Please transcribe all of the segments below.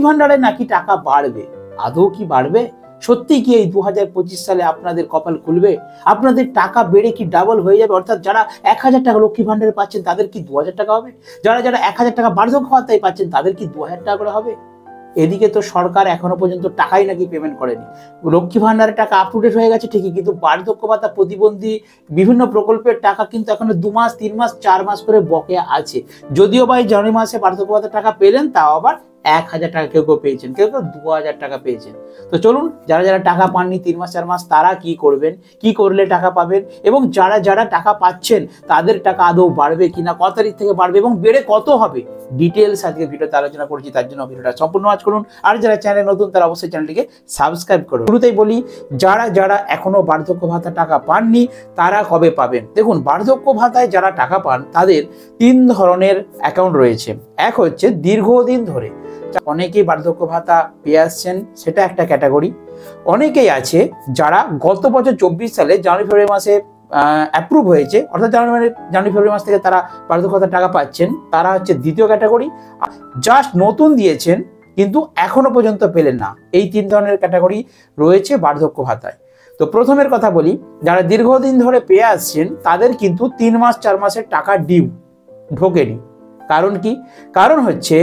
ভান্ডারে নাকি টাকা বাড়বে। আদৌ কি বাড়বে? সত্যি কি এই 2025 সালে আপনাদের কপাল খুলবে? আপনাদের টাকা বেড়ে কি ডাবল হয়ে যাবে? অর্থাৎ যারা 1000 টাকা লক্ষ্মী ভান্ডারে পাচ্ছেন তাদের কি 2000 টাকা হবে? যারা 1000 টাকা বার্ধক্য ভাতায় পাচ্ছেন তাদের কি 2000 টাকা করে হবে? এদিকে তো সরকার এখনো পর্যন্ত টাকাই নাকি পেমেন্ট করেনি। লক্ষ্মী ভান্ডারের টাকা আপ টু ডেট হয়ে গেছে ঠিকই, কিন্তু বার্ধক্য ভাতা, প্রতিবন্ধী বিভিন্ন প্রকল্পের টাকা কিন্তু এখনো 2 মাস 3 মাস 4 মাস করে বকেয়া আছে। যদিও বা এই জানুয়ারি মাসে বার্ধক্য ভাতার টাকা পেলেন, তাও আবার 1000 টাকা কেউ কেউ পেয়েছেন, কেউ কেউ 2000 টাকা পেয়েছেন। তো চলুন, যারা যারা টাকা পাননি 3 মাস 4 মাস তারা কি করবেন, কি করলে টাকা পাবেন, এবং যারা যারা টাকা পাচ্ছেন তাদের টাকা আদৌ বাড়বে কিনা, কত তারিখ থেকে বাড়বে এবং বেড়ে কত হবে, ডিটেলস আজকে ভিডিওতে আলোচনা করেছি। তার জন্য ভিডিওটা সম্পূর্ণ ওয়াচ করুন। আর যারা চ্যানেলে নতুন তারা অবশ্যই চ্যানেলটিকে সাবস্ক্রাইব করুন। শুরুতেই বলি, যারা যারা এখনো বার্ধক্য ভাতা টাকা পাননি তারা কবে পাবেন। দেখুন, বার্ধক্য ভাতায় যারা টাকা পান তাদের 3 ধরনের অ্যাকাউন্ট রয়েছে। এক হচ্ছে দীর্ঘদিন ধরে অনেকেই বার্ধক্য ভাতা পেয়ে আসছেন, সেটা একটা ক্যাটাগরি। অনেকেই আছে যারা গত বছর 24 সালে জানুয়ারি ফেব্রুয়ারি মাসে অ্যাপ্রুভ হয়েছে, অর্থাৎ জানুয়ারি ফেব্রুয়ারি মাস থেকে তারা বার্ধক্য ভাতার টাকা পাচ্ছেন, তারা হচ্ছে দ্বিতীয় ক্যাটাগরি। জাস্ট নতুন দিয়েছেন কিন্তু এখনো পর্যন্ত পেলেন না। এই 3 ধরনের ক্যাটাগরি রয়েছে বার্ধক্য ভাতায়। তো প্রথমের কথা বলি, যারা দীর্ঘদিন ধরে পেয়ে আসছেন তাদের কিন্তু 3 মাস 4 মাসের টাকা ডিউ ঢোকেনি। কারণ কি? কারণ হচ্ছে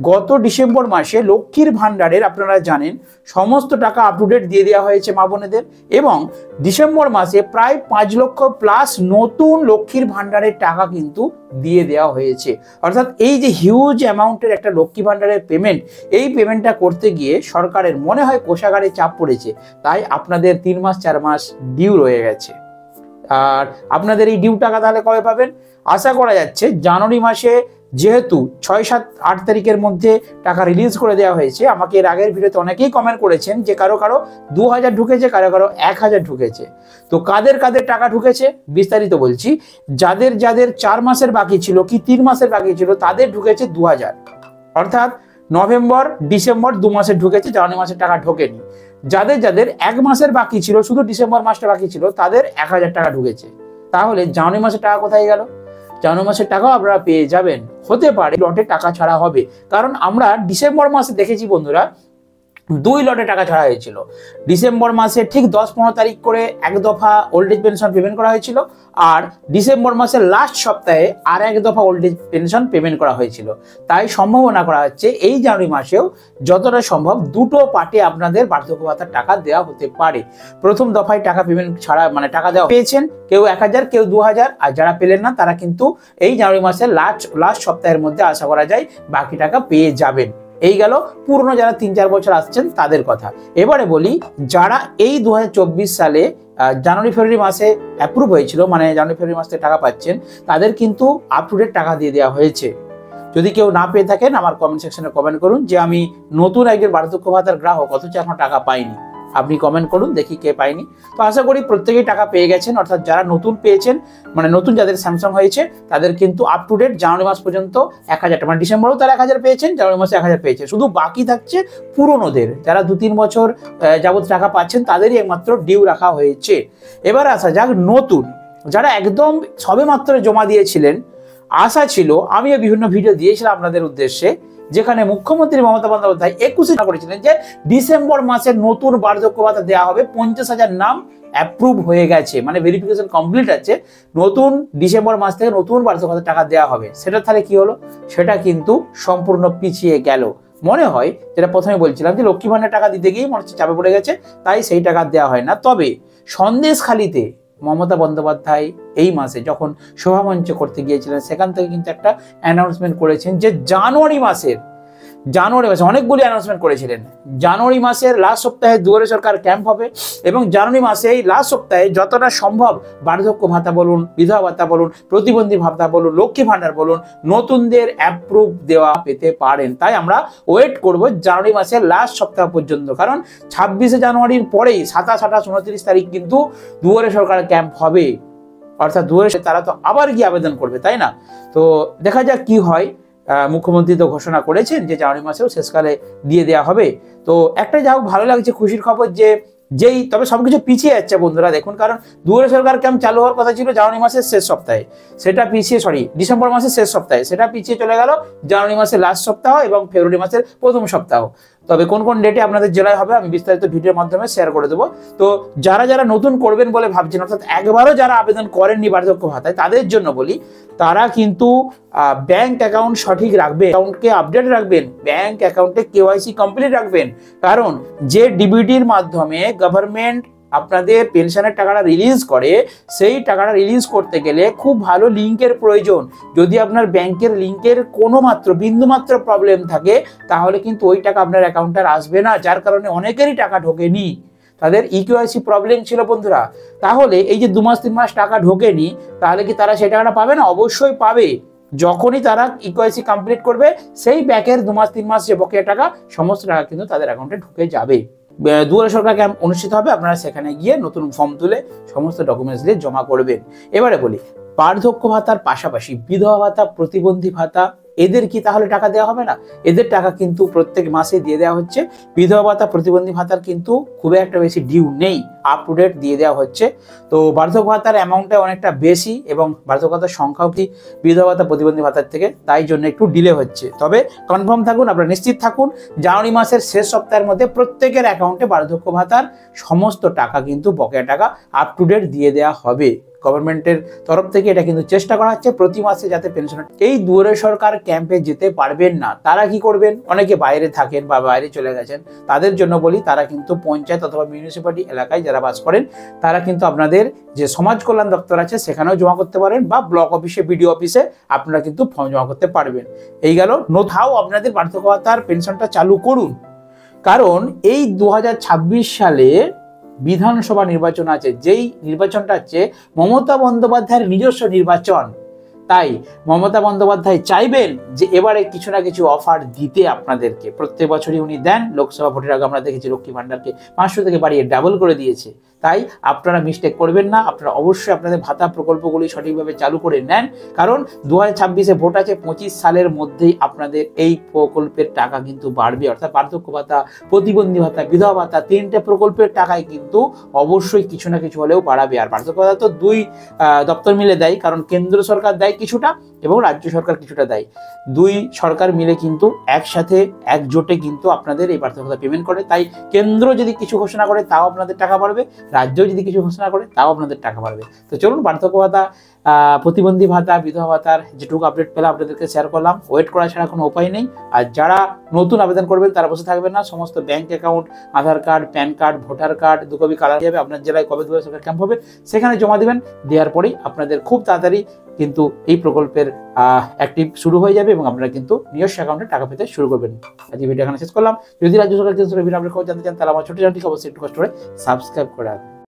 গত ডিসেম্বর মাসে লক্ষ্মীর ভান্ডারের আপনারা জানেন সমস্ত টাকা আপ টু ডেট দিয়ে দেওয়া হয়েছে মা বোনেদের, এবং ডিসেম্বর মাসে প্রায় 5 লক্ষ প্লাস নতুন লক্ষ্মীর ভান্ডারের টাকা কিন্তু দিয়ে দেওয়া হয়েছে। অর্থাৎ এই যে হিউজ অ্যামাউন্টের একটা লক্ষ্মী ভান্ডারের পেমেন্ট, এই পেমেন্টটা করতে গিয়ে সরকারের মনে হয় কোষাগারে চাপ পড়েছে, তাই আপনাদের 3 মাস 4 মাস ডিউ রয়ে গেছে। আর আপনাদের এই ডিউ টাকা তাহলে কবে পাবেন? আশা করা যাচ্ছে জানুয়ারি মাসে, যেহেতু 6, 7, 8 তারিখের মধ্যে টাকা রিলিজ করে দেওয়া হয়েছে। আমাকে এর আগের ভিডিওতে অনেকেই কমেন্ট করেছেন যে কারো কারো 2000 ঢুকেছে, কারো কারো 1000 ঢুকেছে। তো কাদের কাদের টাকা ঢুকেছে বিস্তারিত বলছি। যাদের যাদের 4 মাসের বাকি ছিল কি 3 মাসের বাকি ছিল তাদের ঢুকেছে 2000, অর্থাৎ নভেম্বর ডিসেম্বর 2 মাসের ঢুকেছে, জানুয়ারি মাসের টাকা ঢোকেনি। যাদের যাদের 1 মাসের বাকি ছিল, শুধু ডিসেম্বর মাসটা বাকি ছিল, তাদের 1000 টাকা ঢুকেছে। তাহলে জানুয়ারি মাসের টাকা কোথায় গেল? জানুয়ারি মাসের টাকাও আপনারা পেয়ে যাবেন। হতে পারে লটে টাকা ছাড়া হবে, কারণ আমরা ডিসেম্বর মাসে দেখেছি বন্ধুরা 2 লটে টাকা ছাড়া হয়েছিল। ডিসেম্বর মাসে ঠিক 10-15 তারিখ করে এক দফা ওল্ড এজ পেনশন পেমেন্ট করা হয়েছিল, আর ডিসেম্বর মাসের লাস্ট সপ্তাহে আর এক দফা ওল্ড এজ পেনশন পেমেন্ট করা হয়েছিল। তাই সম্ভাবনা করা হচ্ছে এই জানুয়ারি মাসেও যতটা সম্ভব দুটো পার্টে আপনাদের বার্ধক্য ভাতার টাকা দেওয়া হতে পারে। প্রথম দফায় টাকা পেমেন্ট ছাড়া মানে টাকা দেওয়া পেয়েছেন কেউ 1000, কেউ 2000, আর যারা পেলেন না তারা কিন্তু এই জানুয়ারি মাসের লাস্ট সপ্তাহের মধ্যে আশা করা যায় বাকি টাকা পেয়ে যাবেন। এই গেল পুরনো যারা 3-4 বছর আসছেন তাদের কথা। এবারে বলি, যারা এই 2024 সালে জানুয়ারি ফেব্রুয়ারি মাসে অ্যাপ্রুভ হয়েছিল, মানে জানুয়ারি ফেব্রুয়ারি মাসে টাকা পাচ্ছেন, তাদের কিন্তু আপ টু ডেট টাকা দিয়ে দেওয়া হয়েছে। যদি কেউ না পেয়ে থাকেন আমার কমেন্ট সেকশনে কমেন্ট করুন যে আমি নতুন একজন বার্ধক্য ভাতার গ্রাহক, অথচ এখনো টাকা পাইনি। আপনি কমেন্ট করুন, দেখি কে পাইনি। তো আশা করি প্রত্যেকেই টাকা পেয়ে গেছেন, অর্থাৎ যারা নতুন পেয়েছেন, মানে নতুন যাদের স্যামসাং হয়েছে তাদের কিন্তু আপ টু ডেট জানুয়ারি মাস পর্যন্ত 1000 টাকা, মানে ডিসেম্বরেও তারা 1000 পেয়েছেন, জানুয়ারি মাসে 1000 পেয়েছে। শুধু বাকি থাকছে পুরনোদের, যারা 2-3 বছর যাবত টাকা পাচ্ছেন তাদেরই একমাত্র ডিউ রাখা হয়েছে। এবার আসা যাক নতুন, যারা একদম সবে মাত্র জমা দিয়েছিলেন। আশা ছিল, আমিও বিভিন্ন ভিডিও দিয়েছিলাম আপনাদের উদ্দেশ্যে, যেখানে মুখ্যমন্ত্রী মমতা বন্দ্যোপাধ্যায় 21 করেছিলেন যে ডিসেম্বর মাসের নতুন বার্ধক্য ভাতা দেওয়া হবে। 50,000 নাম অ্যাপ্রুভ হয়ে গেছে, মানে ভেরিফিকেশন কমপ্লিট আছে, নতুন ডিসেম্বর মাস থেকে নতুন বার্ধক্য ভাতার টাকা দেওয়া হবে। সেটা তাহলে কি হলো? সেটা কিন্তু সম্পূর্ণ পিছিয়ে গেল। মনে হয় যেটা প্রথমে বলছিলাম যে লক্ষ্মী ভান্ডার টাকা দিতে গিয়ে মনে হচ্ছে চাপে পড়ে গেছে, তাই সেই টাকা দেওয়া হয় না। তবে সন্দেশখালিতে মমতা বন্দ্যোপাধ্যায় এই মাসে যখন সভামঞ্চ করতে গিয়েছিলেন, সেখান থেকে কিন্তু একটা অ্যানাউন্সমেন্ট করেছেন যে জানুয়ারি মাসে অনেকগুলি অ্যানাউন্সমেন্ট করেছিলেন। জানুয়ারি মাসের লাস্ট সপ্তাহে দুয়ারে সরকার ক্যাম্প হবে, এবং জানুয়ারি মাসে এই লাস্ট সপ্তাহে যতটা সম্ভব বার্ধক্য ভাতা বলুন, বিধবা ভাতা বলুন, প্রতিবন্ধী ভাতা বলুন, লক্ষ্মী ভান্ডার বলুন, নতুনদের অ্যাপ্রুভ দেওয়া পেতে পারেন। তাই আমরা ওয়েট করব জানুয়ারি মাসের লাস্ট সপ্তাহ পর্যন্ত, কারণ 26শে জানুয়ারির পরেই 27, 28, 29 তারিখ কিন্তু দুয়ারে সরকার ক্যাম্প হবে। অর্থাৎ দুয়ারে তারা তো আবার গিয়ে আবেদন করবে, তাই না? তো দেখা যাক কি হয়। মুখ্যমন্ত্রী তো ঘোষণা করেছেন যে জানুয়ারি মাসেও শেষকালে দিয়ে দেওয়া হবে। তো একটা যা হোক ভালো লাগছে, খুশির খবর যে তবে সবকিছু পিছিয়ে যাচ্ছে বন্ধুরা দেখুন, কারণ দুয়ারে সরকার ক্যাম্প চালু হওয়ার কথা ছিল জানুয়ারি মাসের শেষ সপ্তাহে, সেটা পিছিয়ে ডিসেম্বর মাসের শেষ সপ্তাহে, সেটা পিছিয়ে চলে গেল জানুয়ারি মাসের লাস্ট সপ্তাহ এবং ফেব্রুয়ারি মাসের প্রথম সপ্তাহ। তবে কোন কোন ডেটে আপনাদের জেলায় হবে আমি বিস্তারিত ভিডিওর মাধ্যমে শেয়ার করে দেবো। তো যারা যারা নতুন করবেন বলে ভাবছেন, অর্থাৎ একবারও যারা আবেদন করেননি বার্ধক্য ভাতায়, তাদের জন্য বলি তারা কিন্তু ব্যাংক অ্যাকাউন্ট সঠিক রাখবেন, অ্যাকাউন্টকে আপডেট রাখবেন, ব্যাংক অ্যাকাউন্টে কেওয়াইসি কমপ্লিট রাখবেন। কারণ যে ডিবিটির মাধ্যমে গভর্নমেন্ট আপনাদের পেনশনের টাকাটা রিলিজ করে, সেই টাকাটা রিলিজ করতে গেলে খুব ভালো লিঙ্কের প্রয়োজন। যদি আপনার ব্যাংকের লিঙ্কের কোনো মাত্র বিন্দুমাত্র প্রবলেম থাকে, তাহলে কিন্তু ওই টাকা আপনার অ্যাকাউন্টে আসবে না, যার কারণে অনেকেরই টাকা ঢোকেনি, তাদের ইকেওয়াইসি প্রবলেম ছিল বন্ধুরা। তাহলে এই যে 2 মাস 3 মাস টাকা ঢোকেনি, তাহলে কি তারা সেই টাকাটা পাবে না? অবশ্যই পাবে। যখনই তারা ইকেওয়াইসি কমপ্লিট করবে, সেই ব্যাংকের 2 মাস 3 মাস যে বকেয়া টাকা, সমস্ত টাকা কিন্তু তাদের অ্যাকাউন্টে ঢুকে যাবে। দুয়ারে সরকার ক্যাম্প অনুষ্ঠিত হবে, আপনারা সেখানে গিয়ে নতুন ফর্ম তুলে সমস্ত ডকুমেন্টস দিয়ে জমা করবেন। এবারে বলি, বার্ধক্য ভাতার পাশাপাশি বিধবা ভাতা, প্রতিবন্ধী ভাতা, এদের কি তাহলে টাকা দেওয়া হবে না? এদের টাকা কিন্তু প্রত্যেক মাসে দিয়ে দেওয়া হচ্ছে। বিধবা ভাতা, প্রতিবন্ধী ভাতার কিন্তু খুব একটা বেশি ডিউ নেই, আপ টু ডেট দিয়ে দেওয়া হচ্ছে। তো বার্ধক্য ভাতার অ্যামাউন্টটা অনেকটা বেশি এবং বার্ধক্য ভাতার সংখ্যাও কি বিধবা ভাতা, প্রতিবন্ধী ভাতার থেকে, তাই জন্য একটু ডিলে হচ্ছে। তবে কনফার্ম থাকুন, আপনারা নিশ্চিত থাকুন, জানুয়ারি মাসের শেষ সপ্তাহের মধ্যে প্রত্যেকের অ্যাকাউন্টে বার্ধক্য ভাতার সমস্ত টাকা কিন্তু বকেয়া টাকা আপ টু ডেট দিয়ে দেওয়া হবে। গভর্নমেন্টের তরফ থেকে এটা কিন্তু চেষ্টা করা হচ্ছে প্রতি মাসে যাতে পেনশন। এই দুয়ারে সরকার ক্যাম্পে যেতে পারবেন না, তারা কি করবেন? অনেকে বাইরে থাকেন বা বাইরে চলে গেছেন, তাদের জন্য বলি, তারা কিন্তু পঞ্চায়েত অথবা মিউনিসিপ্যালিটি এলাকায় যারা বাস করেন, তারা কিন্তু আপনাদের যে সমাজ কল্যাণ দপ্তর আছে সেখানেও জমা করতে পারেন, বা ব্লক অফিসে, বিডিও অফিসে আপনারা কিন্তু ফর্ম জমা করতে পারবেন। এই গেল, নোথাও আপনাদের বার্ধক্য ভাতার পেনশনটা চালু করুন। কারণ এই 2026 সালে বিধানসভা নির্বাচন আছে, যেই নির্বাচনটা হচ্ছে মমতা বন্দ্যোপাধ্যায়ের নিজস্ব নির্বাচন। তাই মমতা বন্দ্যোপাধ্যায় চাইবেন যে এবারে কিছু না কিছু অফার দিতে আপনাদেরকে। প্রত্যেক বছরই উনি দেন, লোকসভা ভোটের আগে আমরা দেখেছি লক্ষ্মী ভান্ডারকে 500 থেকে বাড়িয়ে ডাবল করে দিয়েছে। তাই আপনারা মিস্টেক করবেন না, আপনারা অবশ্যই আপনাদের ভাতা প্রকল্পগুলি সঠিকভাবে চালু করে নেন। কারণ 2026-এ ভোট আছে, 25 সালের মধ্যেই আপনাদের এই প্রকল্পের টাকা কিন্তু বাড়বে। অর্থাৎ বার্ধক্য ভাতা, প্রতিবন্ধী ভাতা, বিধবা ভাতা, 3টে প্রকল্পের টাকায় কিন্তু অবশ্যই কিছু না কিছু হলেও বাড়াবে। আর বার্ধক্য ভাতা তো 2 দপ্তর মিলে দেয়, কারণ কেন্দ্র সরকার দেয় কিছুটা এবং রাজ্য সরকার কিছুটা দেয়। 2 সরকার মিলে কিন্তু একসাথে একজোটে কিন্তু আপনাদের এই বার্ধক্য ভাতা পেমেন্ট করে। তাই কেন্দ্র যদি কিছু ঘোষণা করে তাও আপনাদের টাকা বাড়বে, রাজ্য যদি কিছু ঘোষণা করে তাও আপনাদের টাকা বাড়বে। তো চলুন, বার্ধক্য ভাতা, প্রতিবন্ধী ভাতা, বিধবা ভাতার যেটুকু আপডেট পেলাম আপনাদেরকে শেয়ার করলাম। ওয়েট করা ছাড়া কোনো উপায় নেই। আর যারা নতুন আবেদন করবেন তারা বসে থাকবেন না, সমস্ত bank account, Aadhaar card, PAN card, voter card 2 copy colour যাবে। আপনার জেলায় কবে দুয়ারে সরকার ক্যাম্প হবে সেখানে জমা দিবেন। দেওয়ার পরেই আপনাদের খুব তাড়াতাড়ি কিন্তু এই প্রকল্পের অ্যাক্টিভ শুরু হয়ে যাবে এবং আপনারা কিন্তু নিজস্ব অ্যাকাউন্টে টাকা পেতে শুরু করবেন। আজ এই ভিডিও এখানে শেষ করলাম। যদি রাজ্য সরকার ভিডিও আপডেট জানতে চান তাহলে আমার ছোট চ্যানেলটিকে অবশ্যই একটু কষ্ট করে সাবস্ক্রাইব করে রাখবেন।